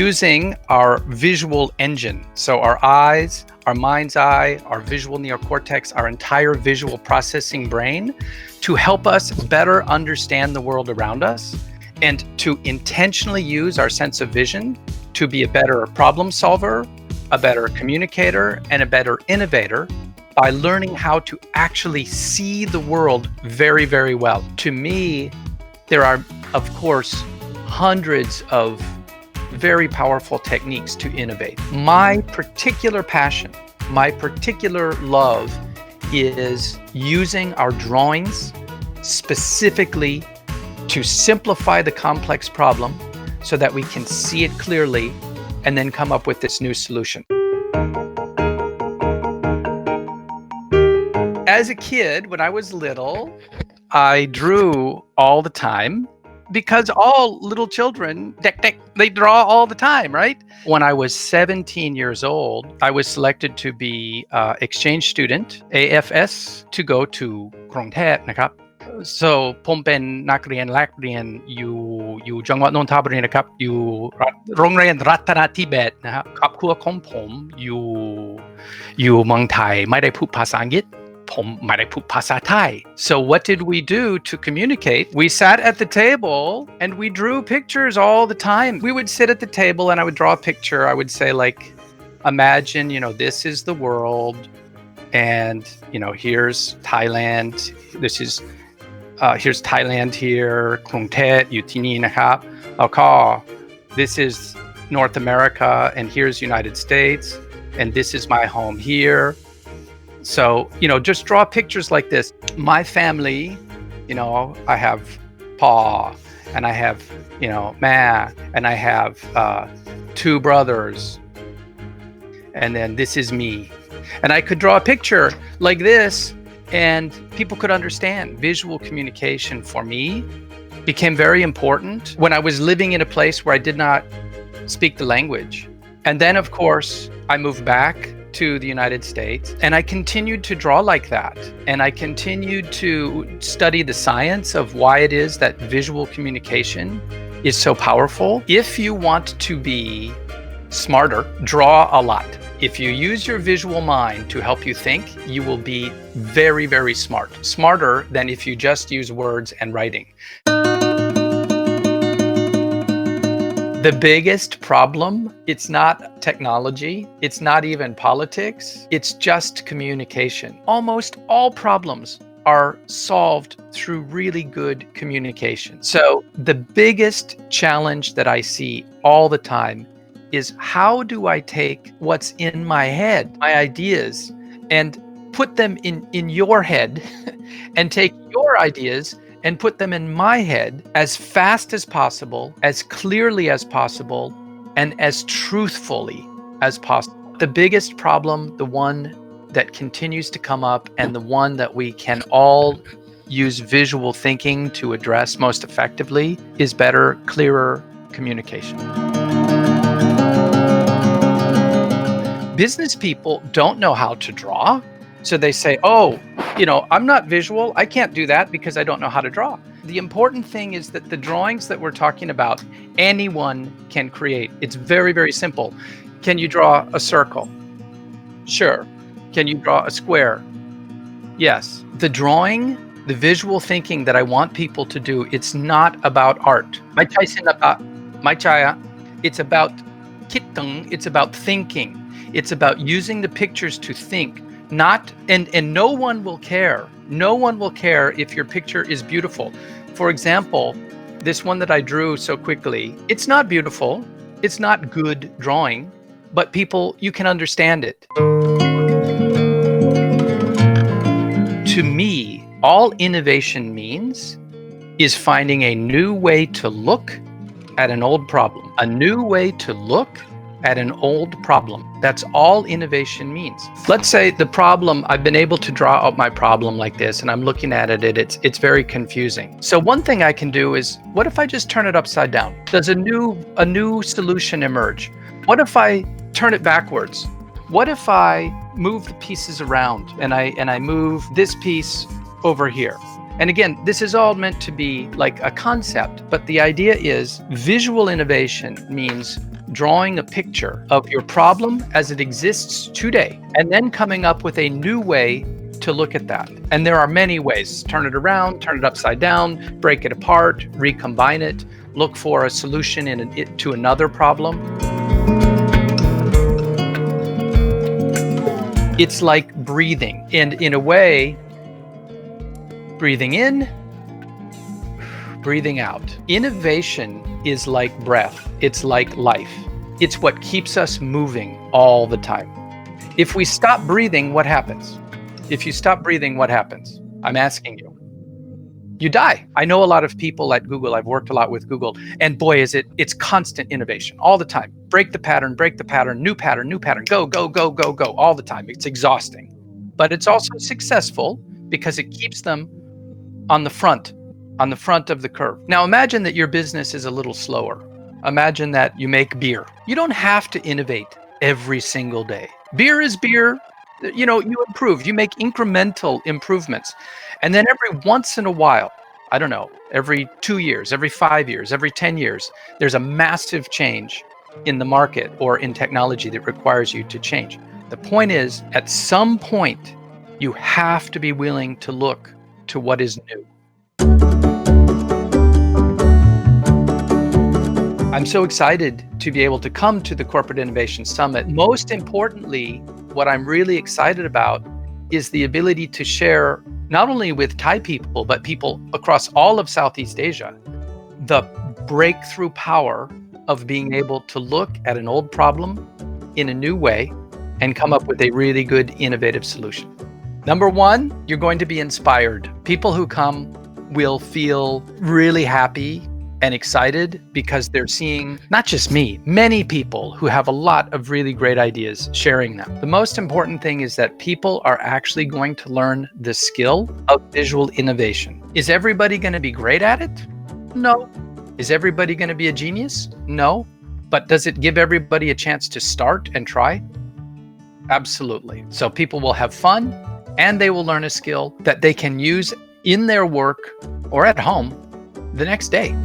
using our visual engine. So our eyes, our mind's eye, our visual neocortex, our entire visual processing brain to help us better understand the world around us and to intentionally use our sense of vision to be a better problem solver, a better communicator, and a better innovator by learning how to actually see the world very, very well. To me, there are, of course, hundreds of very powerful techniques to innovate. My particular passion, my particular love is using our drawings specifically to simplify the complex problem so that we can see it clearly and then come up with this new solution. As a kid, when I was little, I drew all the time because all little children, they draw all the time, right? When I was 17 years old, I was selected to be exchange student, AFS, to go to กรุงเทพนะครับ So ผมเป็นนักเรียนแลกเรียนอยู่จังหวัดนนทบุรีนะครับอยู่โรงเรียนรัตนทิเบศนะครับครอบครัวของผมอยู่เมืองไทยไม่ได้พูดภาษาอังกฤษผมไม่ได้พูดภาษาไทย So what did we do to communicate? We sat at the table and we drew pictures all the time. We would sit at the table and I would draw a picture. I would say like, imagine, this is the world and, here's Thailand. Here's Thailand here. กรุงเทพอยู่ที่นี่นะครับแล้วก็ This is North America and here's United States and this is my home here. So, just draw pictures like this. My family, I have Pa and I have, Ma and I have 2 brothers. And then this is me. And I could draw a picture like this and people could understand. Visual communication for me became very important when I was living in a place where I did not speak the language. And then, of course, I moved back to the United States and I continued to draw like that. And I continued to study the science of why it is that visual communication is so powerful. If you want to be smarter, draw a lot. If you use your visual mind to help you think, you will be very, very smart. Smarter than if you just use words and writing. The biggest problem, it's not technology, it's not even politics, it's just communication. Almost all problems are solved through really good communication. So the biggest challenge that I see all the time is how do I take what's in my head, my ideas, and put them in your head and take your ideas and put them in my head as fast as possible, as clearly as possible, and as truthfully as possible. The biggest problem, the one that continues to come up and the one that we can all use visual thinking to address most effectively is better, clearer communication. Business people don't know how to draw. So they say, I'm not visual. I can't do that because I don't know how to draw. The important thing is that the drawings that we're talking about, anyone can create. It's very, very simple. Can you draw a circle? Sure. Can you draw a square? Yes. The drawing, the visual thinking that I want people to do, it's not about art. It's about kittung. It's about thinking. It's about using the pictures to think. And no one will care. No one will care if your picture is beautiful. For example, this one that I drew so quickly, it's not beautiful. It's not good drawing, but you can understand it. To me, all innovation means is finding a new way to look at an old problem. A new way to look at an old problem. That's all innovation means. Let's say the problem, I've been able to draw out my problem like this and I'm looking at it, it's very confusing. So one thing I can do is, what if I just turn it upside down? Does a new solution emerge? What if I turn it backwards? What if I move the pieces around and I move this piece over here? And again, this is all meant to be like a concept, but the idea is visual innovation means drawing a picture of your problem as it exists today, and then coming up with a new way to look at that. And there are many ways. Turn it around, turn it upside down, break it apart, recombine it, look for a solution to another problem. It's like breathing. And in a way, breathing in, breathing out. Innovation is like breath. It's like life. It's what keeps us moving all the time. If we stop breathing, what happens? If you stop breathing, what happens? I'm asking you. You die. I know a lot of people at Google. I've worked a lot with Google. And boy, it's constant innovation all the time. Break the pattern, new pattern, go, all the time. It's exhausting. But it's also successful because it keeps them on the front of the curve. Now imagine that your business is a little slower. Imagine that you make beer. You don't have to innovate every single day. Beer is beer. You improve, you make incremental improvements. And then every once in a while, I don't know, every 2 years, every 5 years, every 10 years, there's a massive change in the market or in technology that requires you to change. The point is, at some point, you have to be willing to look to what is new. I'm so excited to be able to come to the Corporate Innovation Summit. Most importantly, what I'm really excited about is the ability to share, not only with Thai people, but people across all of Southeast Asia, the breakthrough power of being able to look at an old problem in a new way and come up with a really good, innovative solution. Number one, you're going to be inspired. People who come will feel really happy and excited because they're seeing not just me, many people who have a lot of really great ideas sharing them. The most important thing is that people are actually going to learn the skill of visual innovation. Is everybody going to be great at it? No. Is everybody going to be a genius? No. But does it give everybody a chance to start and try? Absolutely. So people will have fun and they will learn a skill that they can use in their work or at home the next day.